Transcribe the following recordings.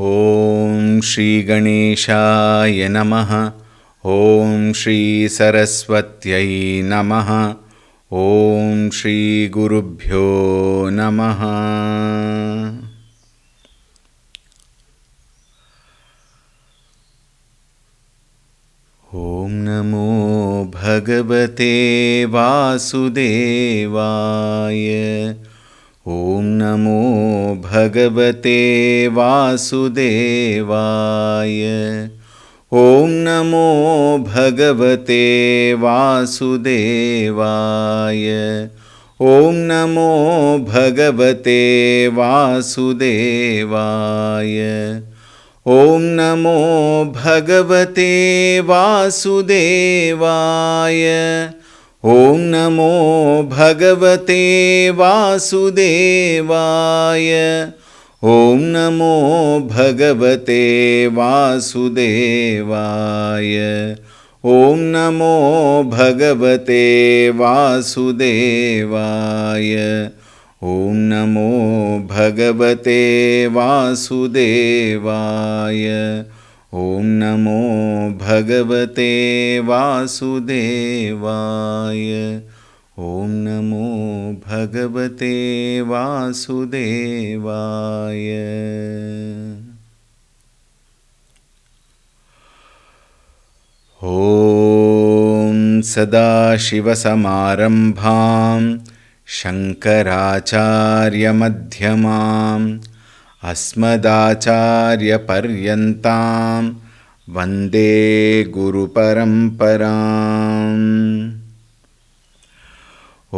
ॐ श्री गणेशाय नमः। ॐ श्री सरस्वत्यै नमः। ॐ श्री गुरुभ्यो नमः। ॐ नमो भगवते वासुदेवाय। ॐ नमो भगवते वासुदेवाय। ॐ नमो भगवते वासुदेवाय। ॐ नमो भगवते वासुदेवाय। ॐ नमो भगवते वासुदेवाय। ॐ नमो भगवते वासुदेवाय। ॐ नमो भगवते वासुदेवाय। ॐ नमो भगवते वासुदेवाय। ॐ नमो भगवते वासुदेवाय। ॐ नमो भगवते वासुदेवाय। ॐ नमो भगवते वासुदेवाय। ॐ सदाशिवसमारम्भां शङ्कराचार्यमध्यमाम् अस्मदाचार्यपर्यन्तां वन्दे गुरुपरम्पराम्। ॐ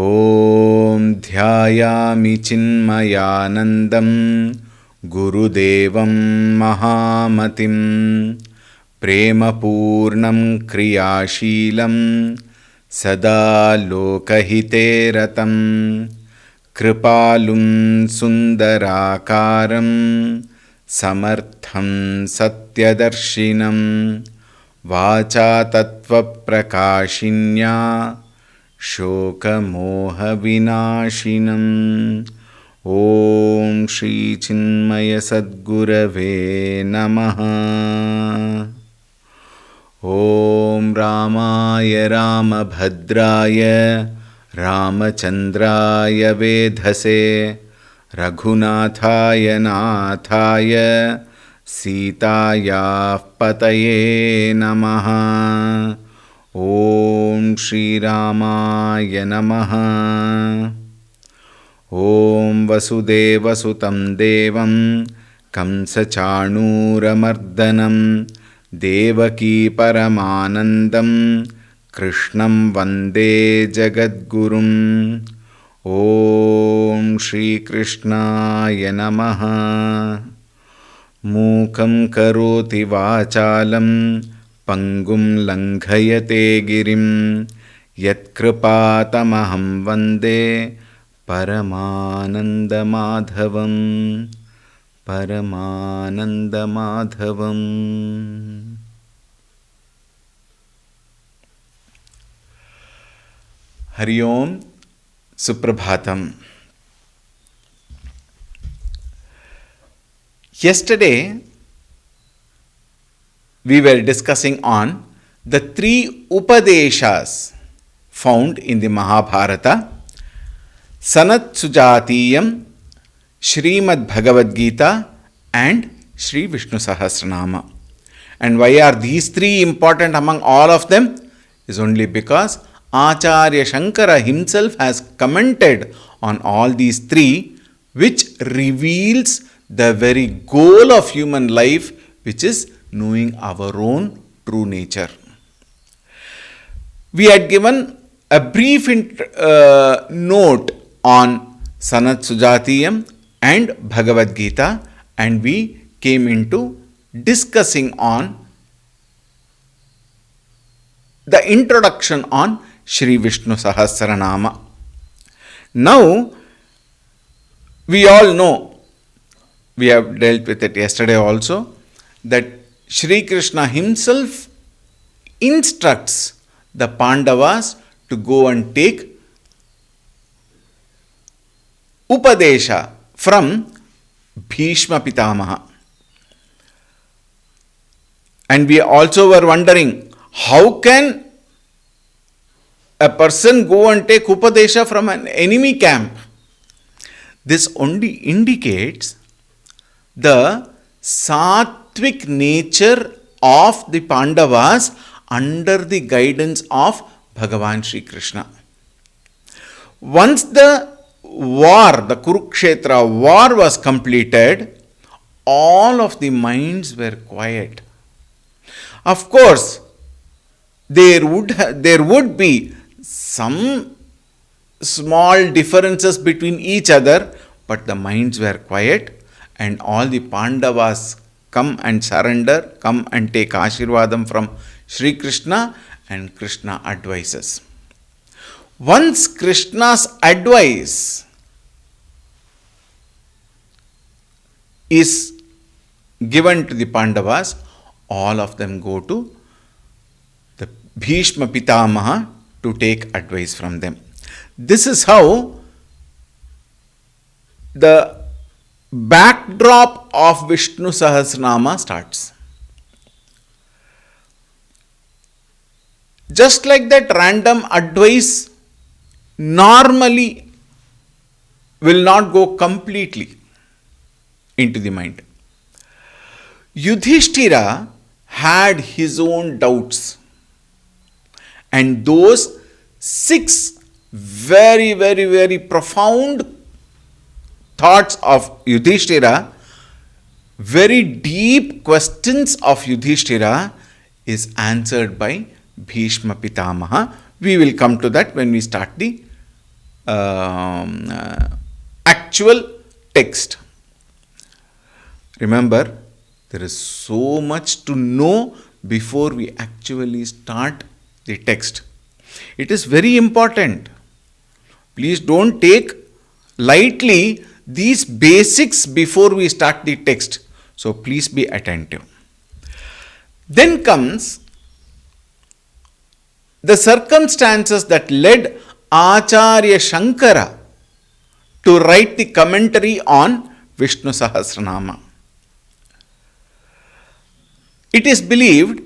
ध्यायामि चिन्मयानन्दं गुरुदेवं महामतिं प्रेमपूर्णं क्रियाशीलं सदा लोकहिते रतं कृपालुं सुन्दराकारं समर्थं सत्यदर्शिनं वाचा तत्त्वप्रकाशिन्या शोकमोहविनाशिनम्। ॐ श्रीचिन्मयसद्गुरवे नमः। ॐ रामाय रामभद्राय रामचन्द्राय वेधसे रघुनाथाय नाथाय सीतायाः पतये नमः। ॐ श्रीरामाय नमः। ॐ वसुदेवसुतं देवं कंसचाणूरमर्दनं देवकी परमानन्दं कृष्णं वन्दे जगद्गुरुम्। ॐ श्रीकृष्णाय नमः। मूकं करोति वाचालं पङ्गुं लङ्घयते गिरिं यत्कृपातमहं वन्दे परमानन्दमाधवम्। परमानन्दमाधवम्। हरि ओम, Suprabhatam. Yesterday we were discussing on the three Upadeshas found in the Mahabharata: Sanat Sujatiyam, Srimad Bhagavad Gita and Sri Vishnu Sahasranama. And why are these three important among all of them? Is only because Acharya Shankara himself has commented on all these three, which reveals the very goal of human life, which is knowing our own true nature. We had given a brief note on Sanat Sujatiyam and Bhagavad Gita, and we came into discussing on the introduction on Sri Vishnu Sahasranama. Now, we all know, we have dealt with it yesterday also, that Sri Krishna himself instructs the Pandavas to go and take Upadesha from Bhishma Pitamaha. And we also were wondering, how can a person go and take Upadesha from an enemy camp? This only indicates the sattvic nature of the Pandavas under the guidance of Bhagavan Sri Krishna. Once the war, the Kurukshetra war was completed, all of the minds were quiet. Of course, there would be some small differences between each other, but the minds were quiet, and all the Pandavas come and surrender, come and take Ashirvadam from Sri Krishna, and Krishna advises. Once Krishna's advice is given to the Pandavas, all of them go to the Bhishma Pitamaha to take advice from them. This is how the backdrop of Vishnu Sahasranama starts. Just like that, random advice normally will not go completely into the mind. Yudhishthira had his own doubts, and those 6 very, very, very profound thoughts of Yudhishthira, very deep questions of Yudhishthira, is answered by Bhishma Pitamaha. We will come to that when we start the actual text. Remember, there is so much to know before we actually start the text. It is very important. Please don't take lightly these basics before we start the text. So please be attentive. Then comes the circumstances that led Acharya Shankara to write the commentary on Vishnu Sahasranama. It is believed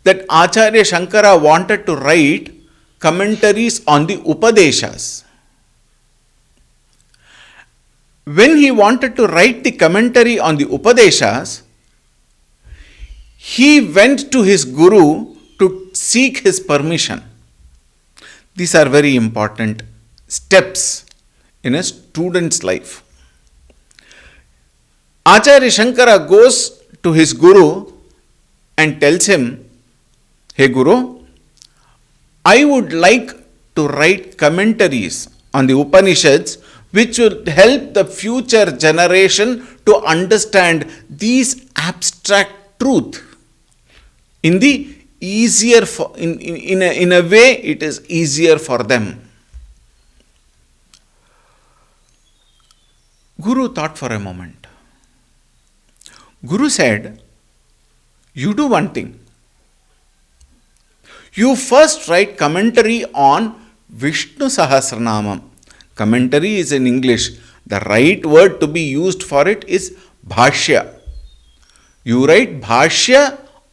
that Acharya Shankara wanted to write commentaries on the Upadeshas. When he wanted to write the commentary on the Upadeshas, he went to his guru to seek his permission. These are very important steps in a student's life. Acharya Shankara goes to his guru and tells him, "Hey Guru, I would like to write commentaries on the Upanishads which will help the future generation to understand these abstract truth in the easier in a way it is easier for them." Guru thought for a moment. Guru said, "You do one thing. You first write commentary on Vishnu Sahasranamam." Commentary is in English. The right word to be used for it is Bhashya. You write Bhashya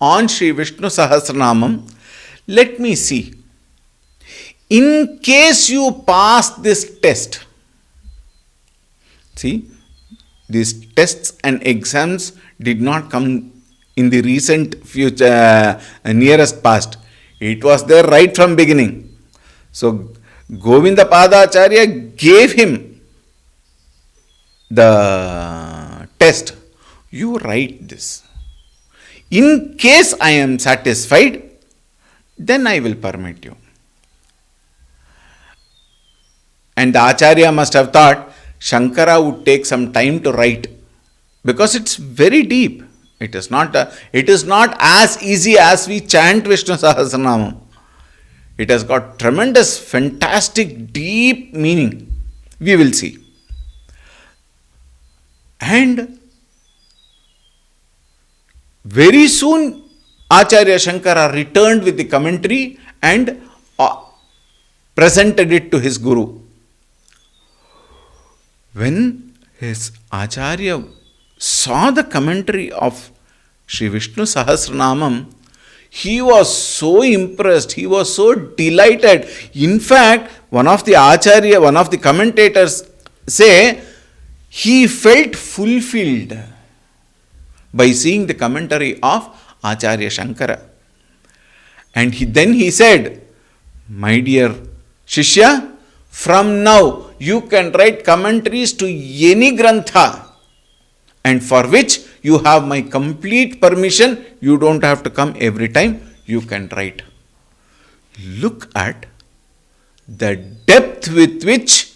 on Sri Vishnu Sahasranamam. Let me see. In case you pass this test, see, these tests and exams did not come in the recent future, nearest past. It was there right from beginning. So Govinda Padacharya gave him the test. You write this. In case I am satisfied, then I will permit you. And the Acharya must have thought Shankara would take some time to write, because it's very deep. It is not as easy as we chant Vishnu Sahasranamam. It has got tremendous, fantastic, deep meaning. We will see. And very soon Acharya Shankara returned with the commentary and presented it to his guru. When his Acharya saw the commentary of Sri Vishnu Sahasranamam, he was so impressed, he was so delighted. In fact, one of the commentators say, he felt fulfilled by seeing the commentary of Acharya Shankara. And then he said, my dear Shishya, from now you can write commentaries to any grantha, and for which you have my complete permission. You don't have to come every time, you can write. Look at the depth with which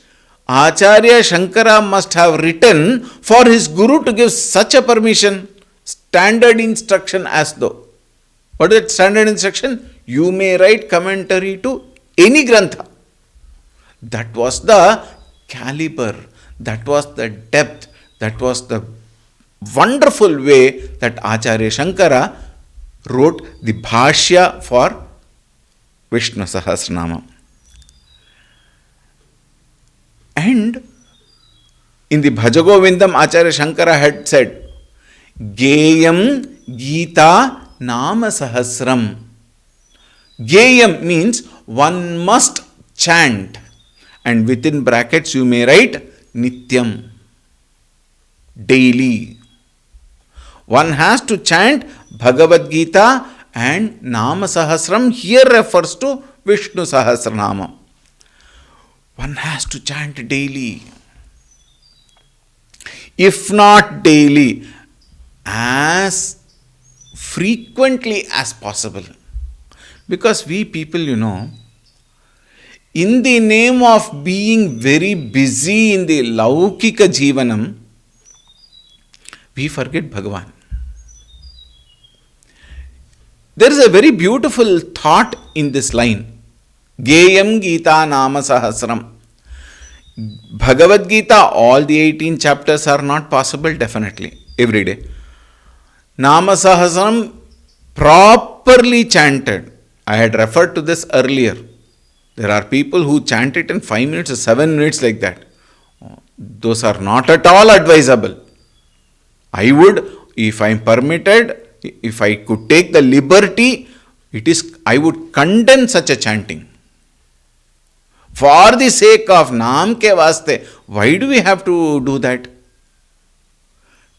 Acharya Shankara must have written for his guru to give such a permission. Standard instruction as though. What is that standard instruction? You may write commentary to any grantha. That was the caliber, that was the depth, that was the wonderful way that Acharya Shankara wrote the Bhashya for Vishnu Sahasranama. And in the Bhajagovindam, Acharya Shankara had said, Geyam Gita Nama Sahasram. Geyam means one must chant, and within brackets you may write Nityam, daily. One has to chant Bhagavad Gita, and Nama Sahasram here refers to Vishnu Sahasranama. One has to chant daily. If not daily, as frequently as possible. Because we people, in the name of being very busy in the Laukika Jivanam, we forget Bhagavan. There is a very beautiful thought in this line. Geyam Gita Nama Sahasram. Bhagavad Gita, all the 18 chapters are not possible, definitely, every day. Nama Sahasram properly chanted. I had referred to this earlier. There are people who chant it in 5 minutes or 7 minutes like that. Those are not at all advisable. I would, if I am permitted, if I could take the liberty, I would condemn such a chanting. For the sake of Naam ke vaste, why do we have to do that?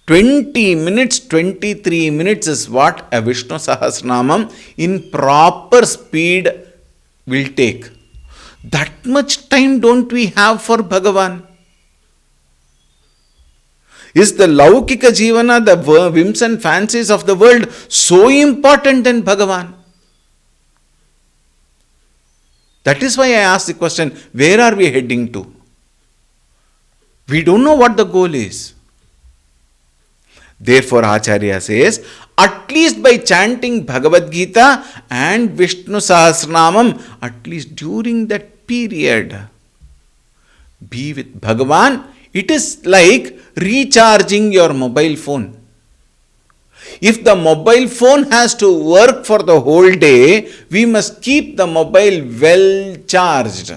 20 minutes, 23 minutes is what a Vishnu Sahasranamam in proper speed will take. That much time don't we have for Bhagavan? Is the Laukika Jivana, the whims and fancies of the world, so important than Bhagavan? That is why I asked the question, where are we heading to? We don't know what the goal is. Therefore, Acharya says, at least by chanting Bhagavad Gita and Vishnu Sahasranamam, at least during that period, be with Bhagavan. It is like recharging your mobile phone. If the mobile phone has to work for the whole day, we must keep the mobile well charged.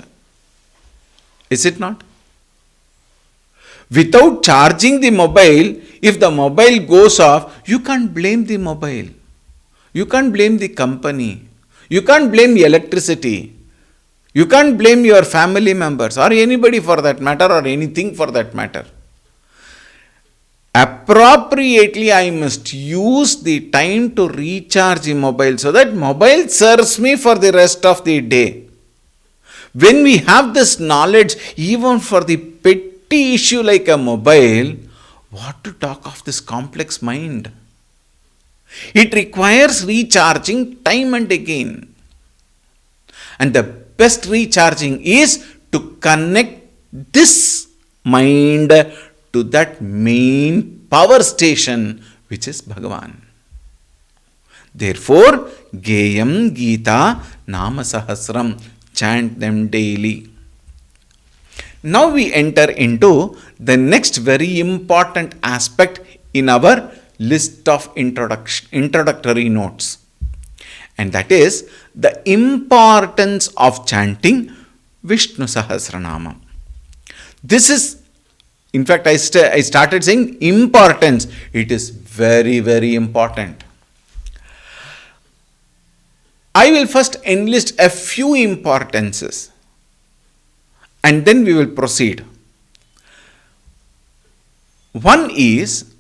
Is it not? Without charging the mobile, if the mobile goes off, you can't blame the mobile. You can't blame the company. You can't blame the electricity. You can't blame your family members or anybody for that matter or anything for that matter. Appropriately, I must use the time to recharge the mobile so that mobile serves me for the rest of the day. When we have this knowledge, even for the petty issue like a mobile, what to talk of this complex mind? It requires recharging time and again. And the best recharging is to connect this mind to that main power station, which is Bhagavan. Therefore, Geyam Gita Nama Sahasram, chant them daily. Now we enter into the next very important aspect in our list of introductory notes. And that is the importance of chanting Vishnu Sahasranama. This is, in fact, I started saying importance. It is very, very important. I will first enlist a few importances and then we will proceed. One is,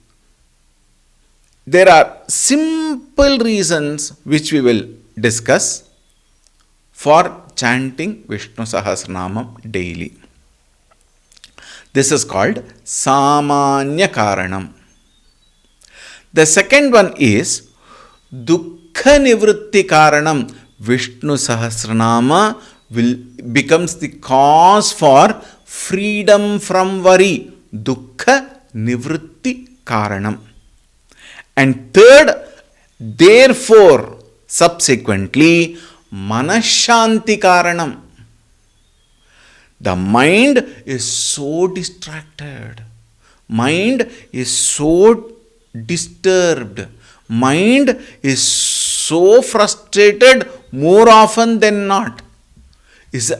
there are simple reasons which we will discuss for chanting Vishnu Sahasranamam daily. This is called Samanya Karanam. The second one is Dukkha Nivritti Karanam. Vishnu Sahasranama becomes the cause for freedom from worry. Dukkha Nivritti Karanam. And third, therefore, subsequently, Manashanti Karanam. The mind is so distracted. Mind is so disturbed. Mind is so frustrated more often than not.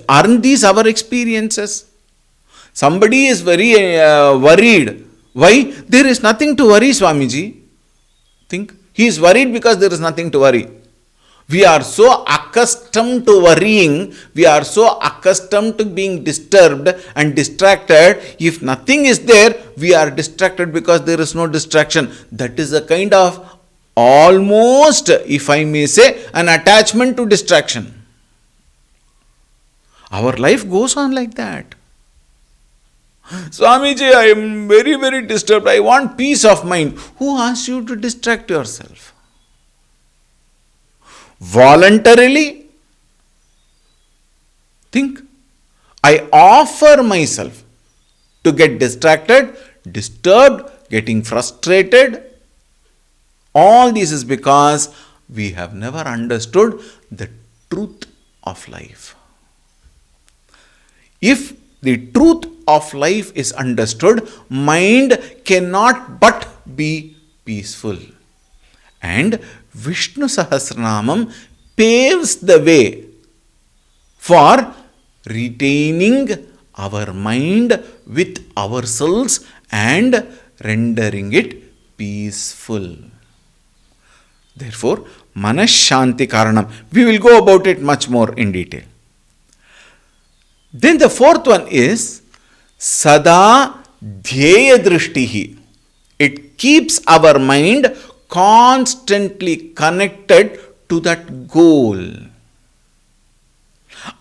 Aren't these our experiences? Somebody is very worried. Why? There is nothing to worry, Swamiji. Think. He is worried because there is nothing to worry. We are so accustomed to worrying, we are so accustomed to being disturbed and distracted. If nothing is there, we are distracted because there is no distraction. That is a kind of almost, if I may say, an attachment to distraction. Our life goes on like that. Swamiji, I am very, very disturbed. I want peace of mind. Who asked you to distract yourself? Voluntarily think. I offer myself to get distracted, disturbed, getting frustrated. All this is because we have never understood the truth of life. If the truth of life is understood, mind cannot but be peaceful. And Vishnu Sahasranamam paves the way for retaining our mind with ourselves and rendering it peaceful. Therefore, Manashanti Karanam. We will go about it much more in detail. Then the fourth one is Sada Dhyaya Drishtihi. It keeps our mind constantly connected to that goal.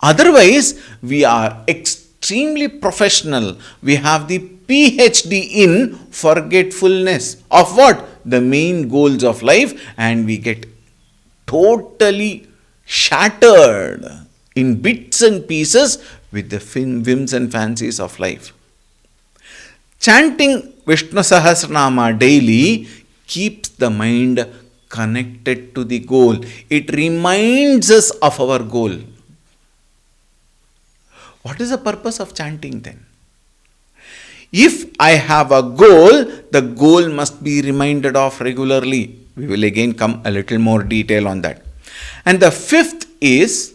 Otherwise, we are extremely professional. We have the PhD in forgetfulness of what? The main goals of life, and we get totally shattered in bits and pieces with the whims and fancies of life. Chanting Vishnu Sahasranama daily keeps the mind connected to the goal. It reminds us of our goal. What is the purpose of chanting then? If I have a goal, the goal must be reminded of regularly. We will again come a little more detail on that. And the fifth is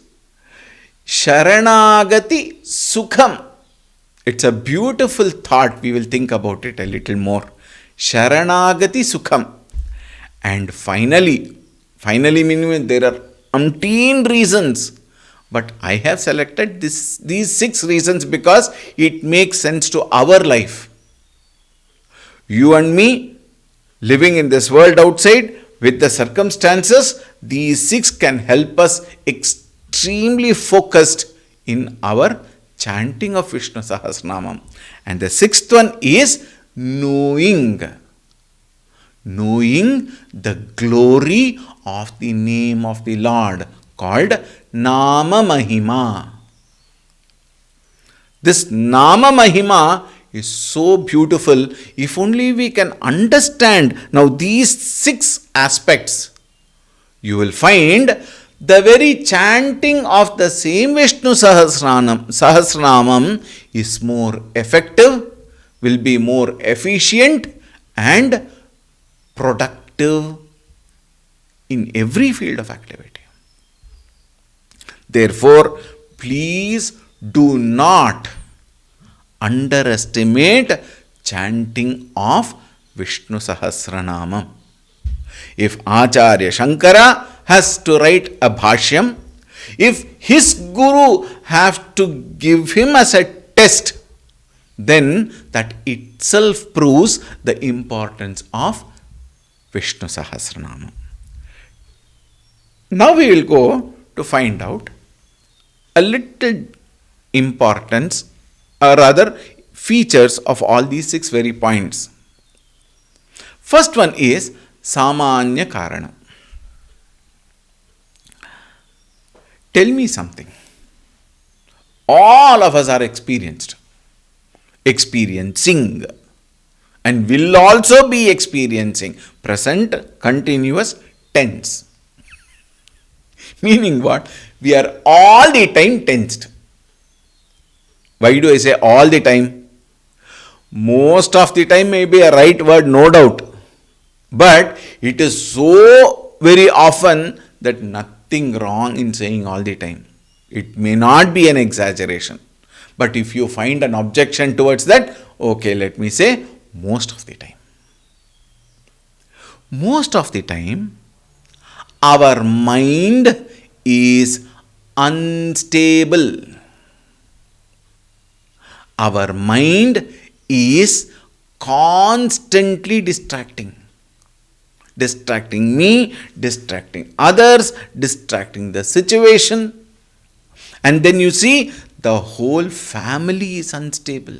Sharanagati Sukham. It's a beautiful thought. We will think about it a little more. Sharanagati Sukham. And finally meaning there are umpteen reasons. But I have selected these 6 reasons because it makes sense to our life. You and me, living in this world outside, with the circumstances, these 6 can help us extremely focused in our chanting of Vishnu Sahasranamam. And the 6th one is knowing the glory of the name of the Lord, called Nama Mahima. This Nama Mahima is so beautiful. If only we can understand now these 6 aspects, you will find the very chanting of the same Vishnu Sahasranamam is more effective, will be more efficient and productive in every field of activity. Therefore, please do not underestimate chanting of Vishnu Sahasranamam. If Acharya Shankara has to write a bhashyam, if his guru have to give him as a test, then that itself proves the importance of Vishnu Sahasranama. Now we will go to find out a little importance, or rather features of all these 6 very points. First one is Samanya Karana. Tell me something. All of us are experiencing, and will also be experiencing. Present continuous tense. Meaning what? We are all the time tensed. Why do I say all the time? Most of the time may be a right word, no doubt. But it is so very often that nothing wrong in saying all the time. It may not be an exaggeration. But if you find an objection towards that, okay, let me say most of the time. Most of the time, our mind is unstable. Our mind is constantly distracting. Distracting me, distracting others, distracting the situation. And then you see the whole family is unstable.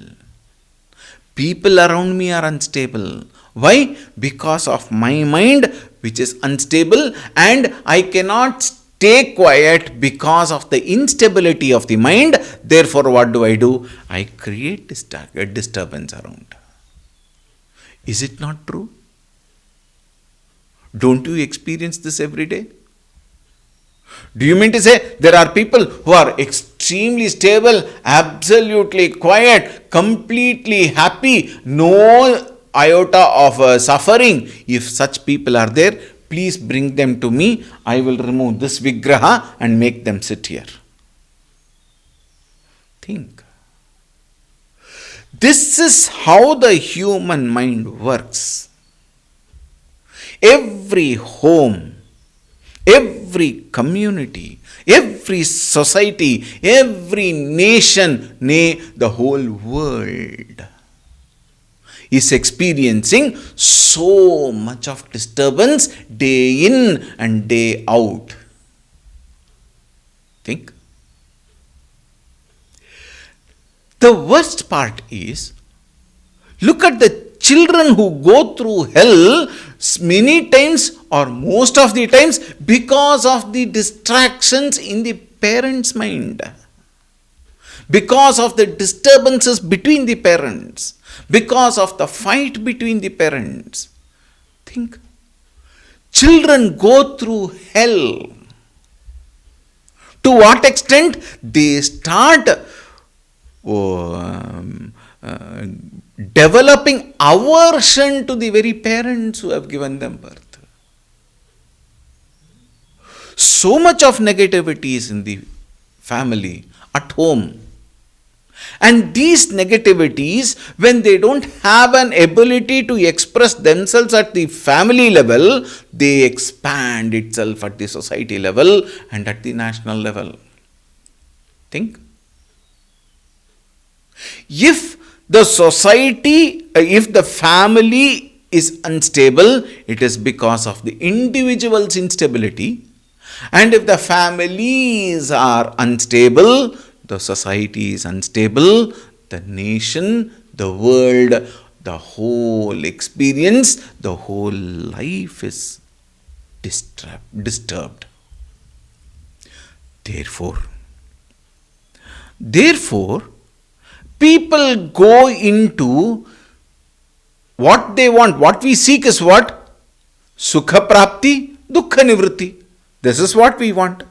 People around me are unstable. Why? Because of my mind, which is unstable, and I cannot stay quiet because of the instability of the mind. Therefore, what do? I create a disturbance around. Is it not true? Don't you experience this every day? Do you mean to say there are people who are extremely stable, absolutely quiet, completely happy, no iota of suffering? If such people are there, please bring them to me. I will remove this vigraha and make them sit here. Think. This is how the human mind works. Every home, every community, every society, every nation, nay, the whole world is experiencing so much of disturbance day in and day out. Think. The worst part is, look at the children who go through hell many times or most of the times because of the distractions in the parents' mind, because of the disturbances between the parents, because of the fight between the parents. Think. Children go through hell. To what extent? They start developing aversion to the very parents who have given them birth. So much of negativity is in the family, at home. And these negativities, when they don't have an ability to express themselves at the family level, they expand itself at the society level and at the national level. Think. If the society, if the family is unstable, it is because of the individual's instability. And if the families are unstable, the society is unstable, the nation, the world, the whole experience, the whole life is disturbed. Therefore, people go into what they want. What we seek is what? Sukha prapti, dukkha nivritti. This is what we want.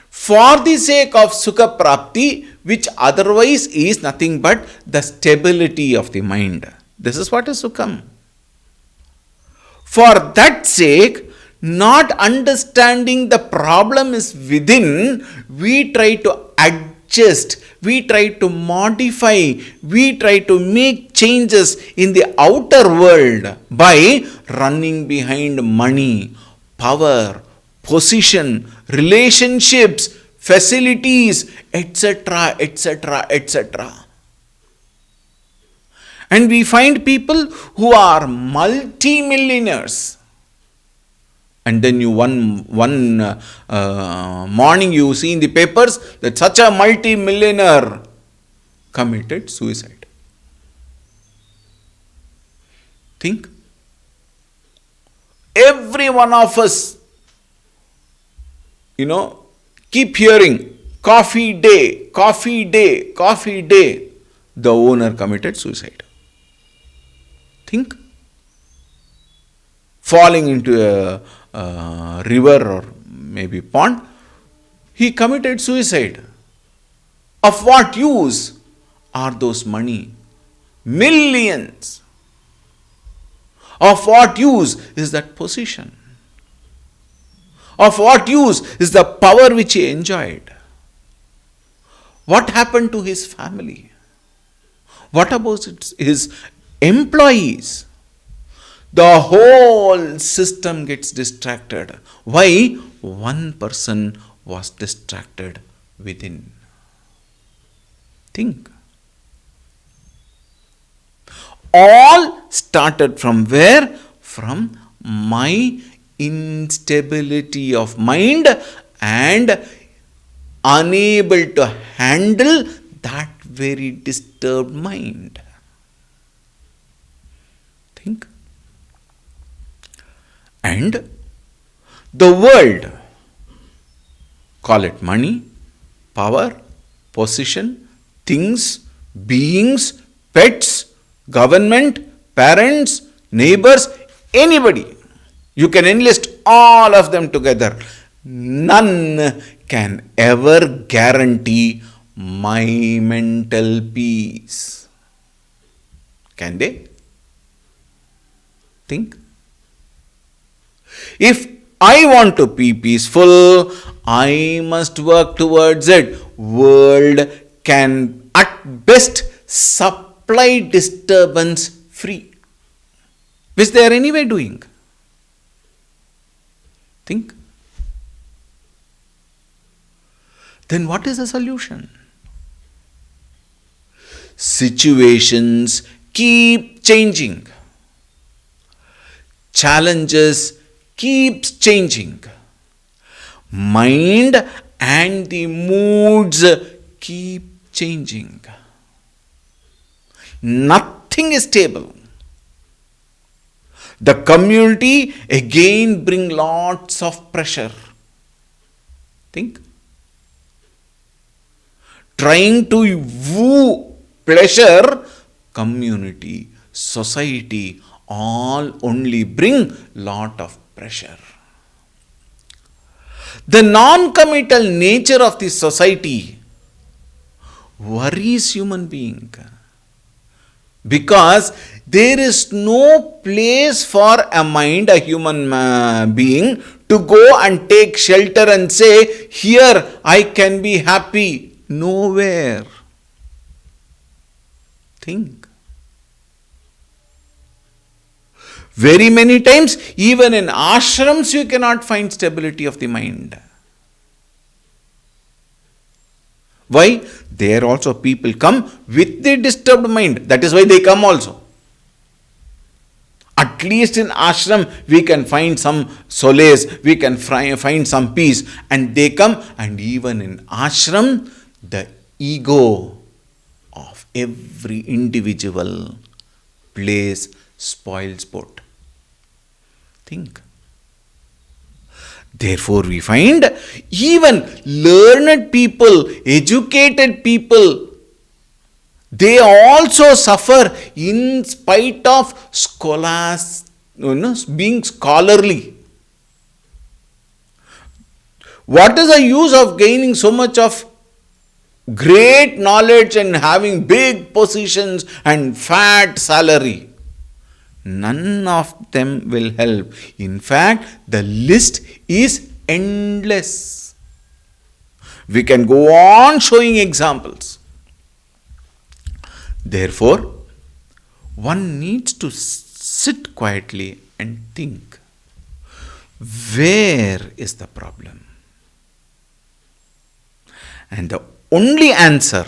For the sake of sukha prapti, which otherwise is nothing but the stability of the mind. This is what is sukham. For that sake, not understanding the problem is within, we try to adjust, we try to modify, we try to make changes in the outer world by running behind money, power, position, relationships, facilities, etc., etc., etc. And we find people who are multi-millionaires. And then one morning you see in the papers that such a multi-millionaire committed suicide. Think. Every one of us, keep hearing, coffee day, coffee day, coffee day. The owner committed suicide. Think. Falling into a river or maybe pond, he committed suicide. Of what use are those money? Millions. Of what use is that position? Of what use is the power which he enjoyed? What happened to his family? What about his employees? The whole system gets distracted. Why? One person was distracted within. Think. All started from where? From my instability of mind and unable to handle that very disturbed mind. Think. And the world, call it money, power, position, things, beings, pets, government, parents, neighbors, anybody. You can enlist all of them together. None can ever guarantee my mental peace. Can they? Think. If I want to be peaceful, I must work towards it. World can at best supply disturbance free, which they are anyway doing. Think. Then what is the solution? Situations keep changing. Challenges keeps changing. Mind and the moods keep changing. Nothing is stable. The community again bring lots of pressure. Think. Trying to woo pleasure, community, society, all only bring lot of pressure. The non-committal nature of the society worries human being, because there is no place for a mind, a human being, to go and take shelter and say, here I can be happy. Nowhere. Think. Very many times, even in ashrams, you cannot find stability of the mind. Why? There also people come with the disturbed mind. That is why they come also. At least in ashram, we can find some solace, we can find some peace. And they come, and even in ashram, the ego of every individual plays spoil sport. Think. Therefore, we find even learned people, educated people, they also suffer in spite of scholars, being scholarly. What is the use of gaining so much of great knowledge and having big positions and fat salary? None of them will help. In fact, the list is endless. We can go on showing examples. Therefore, one needs to sit quietly and think. Where is the problem? And the only answer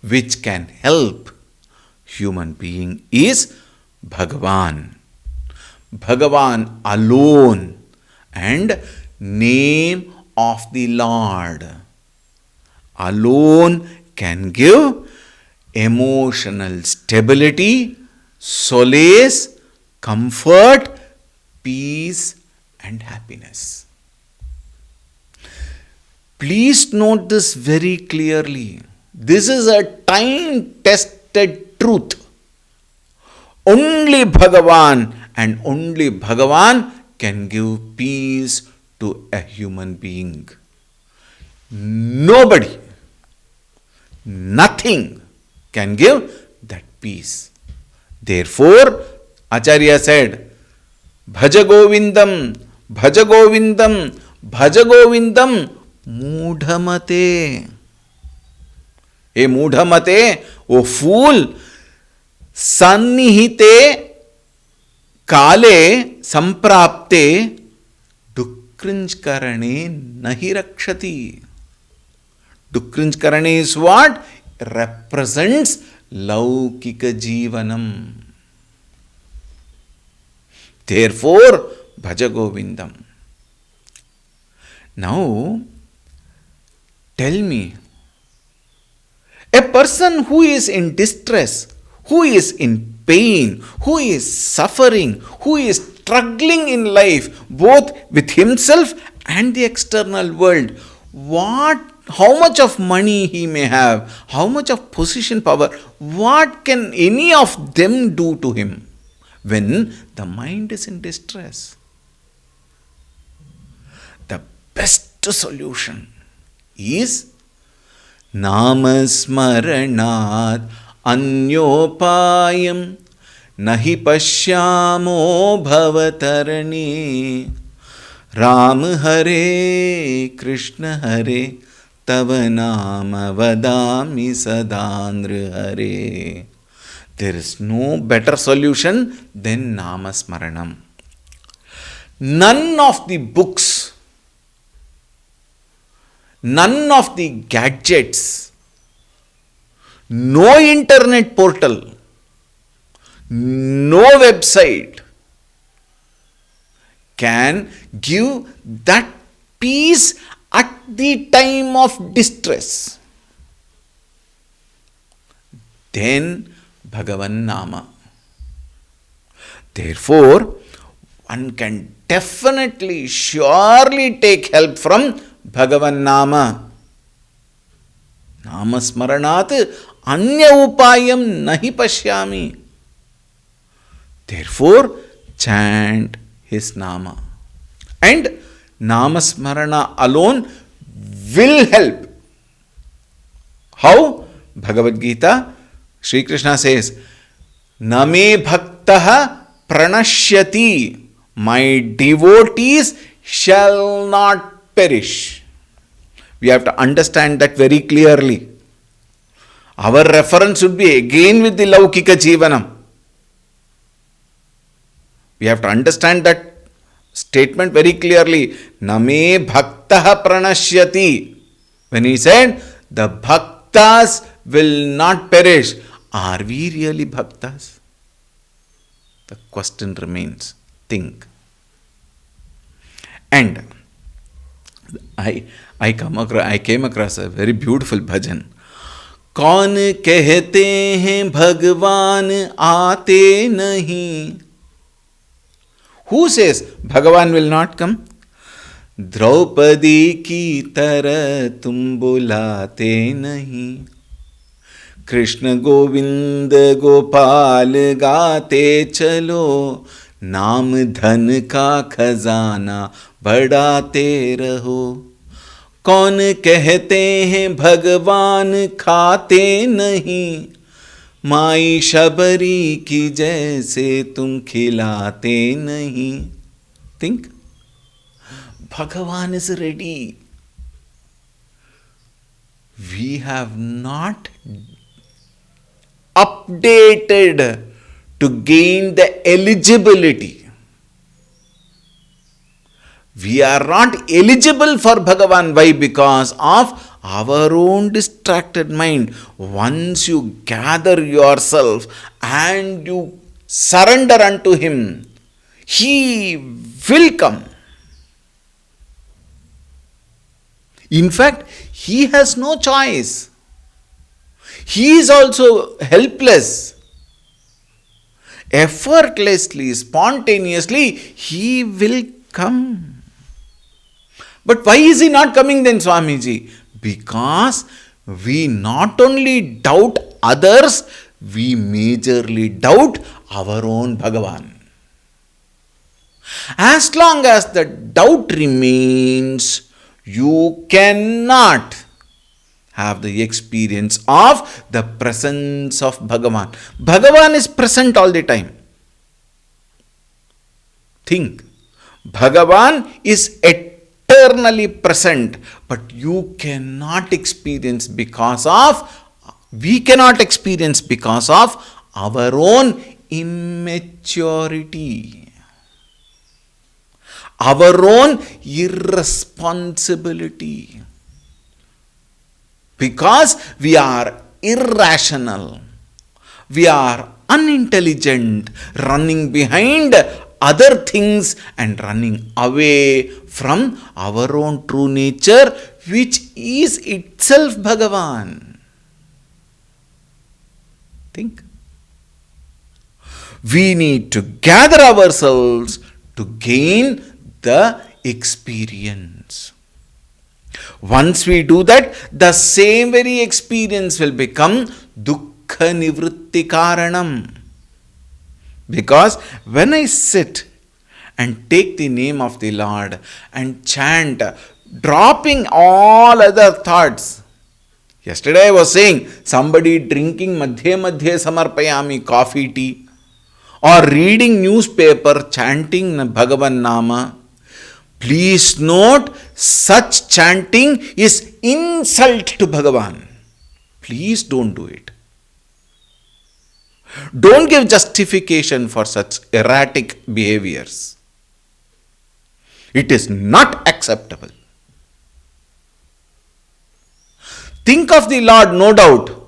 which can help human being is Bhagavan. Bhagavan alone, and name of the Lord alone can give emotional stability, solace, comfort, peace, and happiness. Please note this very clearly. This is a time tested truth. Only Bhagavan and only Bhagavan can give peace to a human being. Nobody, nothing can give that peace. Therefore, Acharya said, Bhaja Govindam, Bhaja Govindam, Bhaja Govindam, Mudhamate. A Mudhamate, O fool, Sannihite Kale Samprapte Dukrinjkarane Nahi Rakshati. Dukrinjkarane is what? Represents Laukika Jivanam. Therefore, Bhaja Govindam. Now, tell me, a person who is in distress, who is in pain, who is suffering, who is struggling in life, both with himself and the external world, how much of money he may have, how much of position, power, what can any of them do to him when the mind is in distress? The best solution is Namasmaranat Anyopayam Nahi Pashyamo Bhavatarani Ram Hare Krishna Hare Tava Nama Vadami Sadandra Hare. There is no better solution than Namasmaranam. None of the books, none of the gadgets, no internet portal, no website can give that peace at the time of distress. Then Bhagavan Nama. Therefore, one can definitely, surely take help from Bhagavan Nama. Namasmaranat anya upayam nahi pashyami. Therefore, chant his Nama. And Namasmarana alone will help. How? Bhagavad Gita, Sri Krishna says, Name bhaktaha pranashyati. My devotees shall not perish. We have to understand that very clearly. Our reference should be again with the Laukika Jivanam. We have to understand that statement very clearly. Name bhaktaha pranashyati. When he said, the bhaktas will not perish. Are we really bhaktas? The question remains. Think. And I came across a very beautiful bhajan. कौन कहते हैं भगवान आते नहीं? Who says Bhagavan will not come? Draupadi की तरह तुम बुलाते नहीं. कृष्ण गोविंद गोपाल गाते चलो. नाम धन का खजाना बढ़ाते रहो. कौन कहते हैं भगवान खाते नहीं? माई शबरी की जैसे तुम खिलाते नहीं. Think. Bhagavan is ready. We have not updated to gain the eligibility. We are not eligible for Bhagavan. Why? Because of our own distracted mind. Once you gather yourself and you surrender unto Him, He will come. In fact, He has no choice. He is also helpless. Effortlessly, spontaneously, He will come. But why is He not coming then, Swamiji? Because we not only doubt others, we majorly doubt our own Bhagavan. As long as the doubt remains, you cannot have the experience of the presence of Bhagavan. Bhagavan is present all the time. Think. Bhagavan is eternally present, but you cannot experience because of, we cannot experience because of our own immaturity, our own irresponsibility. Because we are irrational, we are unintelligent, running behind other things and running away from our own true nature, which is itself Bhagavan. Think. We need to gather ourselves to gain the experience. Once we do that, the same very experience will become dukkha nivritti karanam. Because when I sit and take the name of the Lord and chant, dropping all other thoughts. Yesterday I was saying, somebody drinking madhye madhye samarpayami coffee, tea, or reading newspaper, chanting Bhagavan Nama. Please note, such chanting is insult to Bhagavan. Please don't do it. Don't give justification for such erratic behaviors. It is not acceptable. Think of the Lord, no doubt.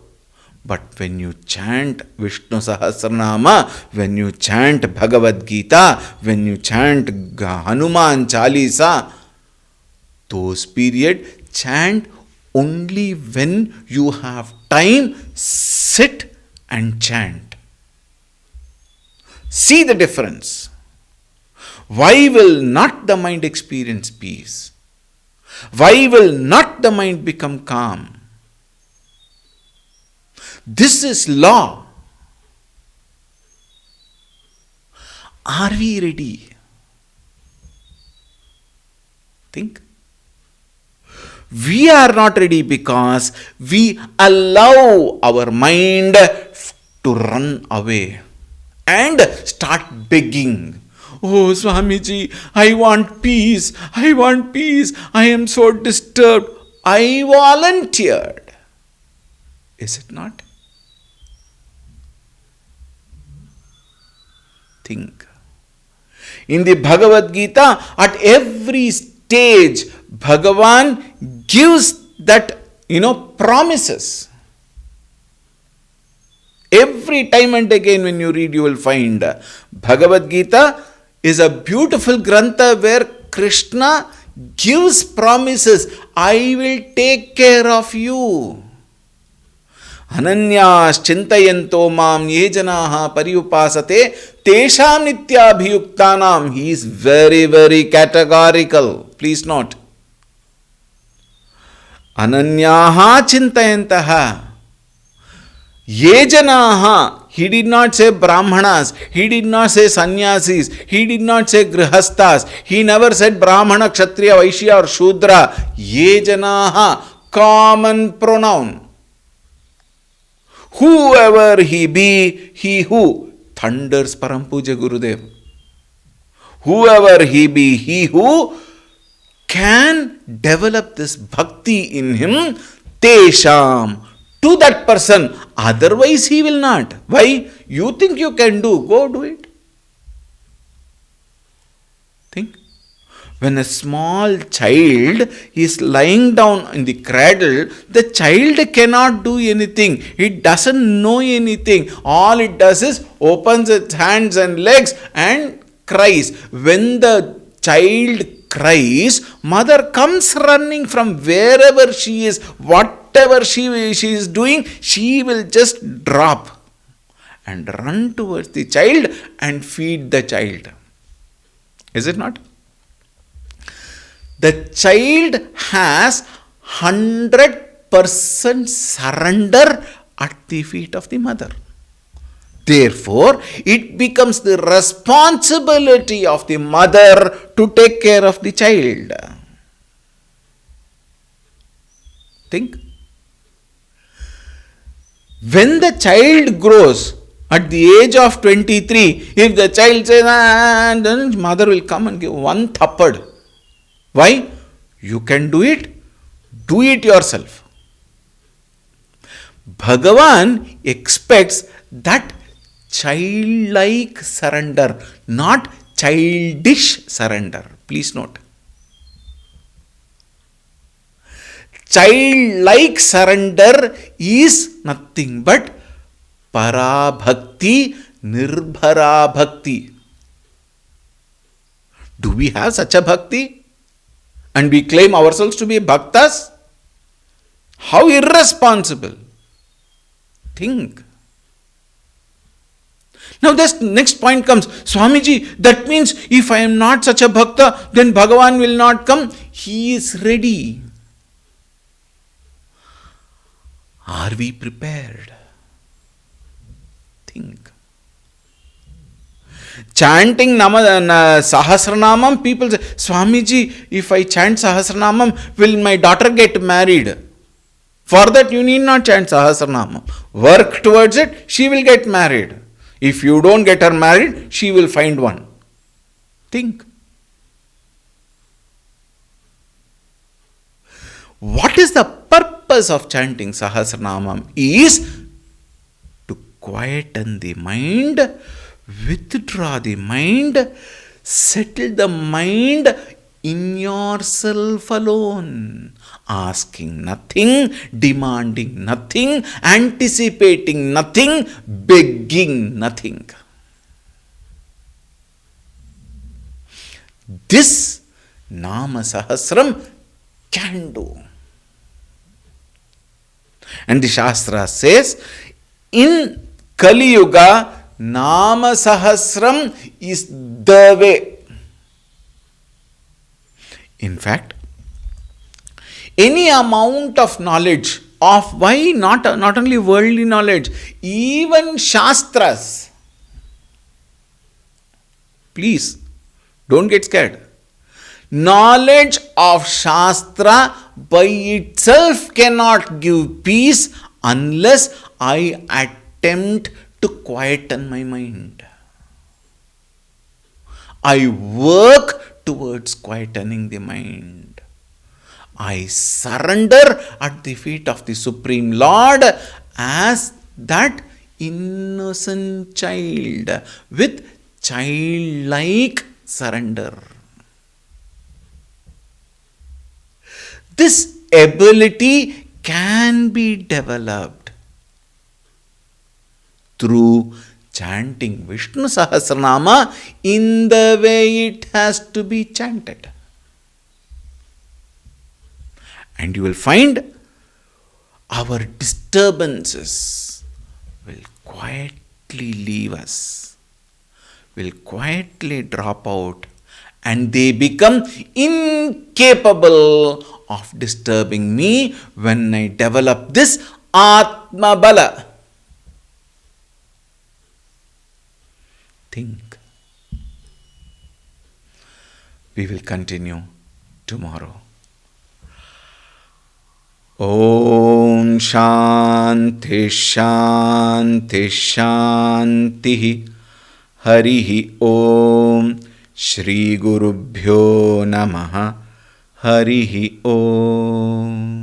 But when you chant Vishnu Sahasranama, when you chant Bhagavad Gita, when you chant Hanuman Chalisa, those period chant only when you have time, sit and chant. See the difference. Why will not the mind experience peace? Why will not the mind become calm? This is law. Are we ready? Think. We are not ready because we allow our mind to run away and start begging. Oh Swamiji, I want peace. I want peace. I am so disturbed. I volunteered. Is it not? Think. In the Bhagavad Gita, at every stage, Bhagavan gives that, promises. Every time and again when you read, you will find Bhagavad Gita is a beautiful grantha where Krishna gives promises. I will take care of you. Ananyas chintayanto mam ye janaha pariupasate tesham nityabhiyuktanam. He is very, very categorical. Please note. Ananyaha chintayantaha. Ye janaha. He did not say brahmanas. He did not say sannyasis. He did not say grihastas. He never said brahmana, kshatriya, vaishya or shudra. Ye janaha. Common pronoun. Whoever he be, he who thunders Param Puja Gurudev. Whoever he be, he who can develop this bhakti in him, tesham, to that person. Otherwise he will not. Why? You think you can do, go do it. Think. When a small child is lying down in the cradle, the child cannot do anything. It doesn't know anything. All it does is opens its hands and legs and cries. When the child cries, mother comes running from wherever she is. Whatever she is doing, she will just drop and run towards the child and feed the child. Is it not? The child has 100% surrender at the feet of the mother. Therefore, it becomes the responsibility of the mother to take care of the child. Think. When the child grows at the age of 23, if the child says, then mother will come and give one thappad. Why? You can do it yourself. Bhagavan expects that childlike surrender, not childish surrender. Please note. Childlike surrender is nothing but Parabhakti, Nirbhara Bhakti. Do we have such a bhakti? And we claim ourselves to be bhaktas? How irresponsible. Think. Now this next point comes, Swamiji, that means if I am not such a bhakta, then Bhagavan will not come. He is ready. Are we prepared? Think. Chanting Sahasranamam, people say, Swamiji, if I chant Sahasranamam, will my daughter get married? For that you need not chant Sahasranamam. Work towards it, she will get married. If you don't get her married, she will find one. Think. What is the purpose of chanting Sahasranamam? Is to quieten the mind, withdraw the mind, settle the mind in yourself alone, asking nothing, demanding nothing, anticipating nothing, begging nothing. This Nama Sahasram can do. And the Shastra says, in Kali Yuga, Nama Sahasram is the way. In fact, any amount of knowledge of why not only worldly knowledge, even Shastras. Please, don't get scared. Knowledge of Shastra by itself cannot give peace unless I attempt to quieten my mind. I work towards quietening the mind. I surrender at the feet of the Supreme Lord as that innocent child with childlike surrender. This ability can be developed through chanting Vishnu Sahasranama in the way it has to be chanted. And you will find our disturbances will quietly leave us, will quietly drop out, and they become incapable of disturbing me when I develop this Atma Bala. Think. We will continue tomorrow. Om Shanti Shanti Shanti Harihi Om Shri Gurubhyo Namaha Harihi Om.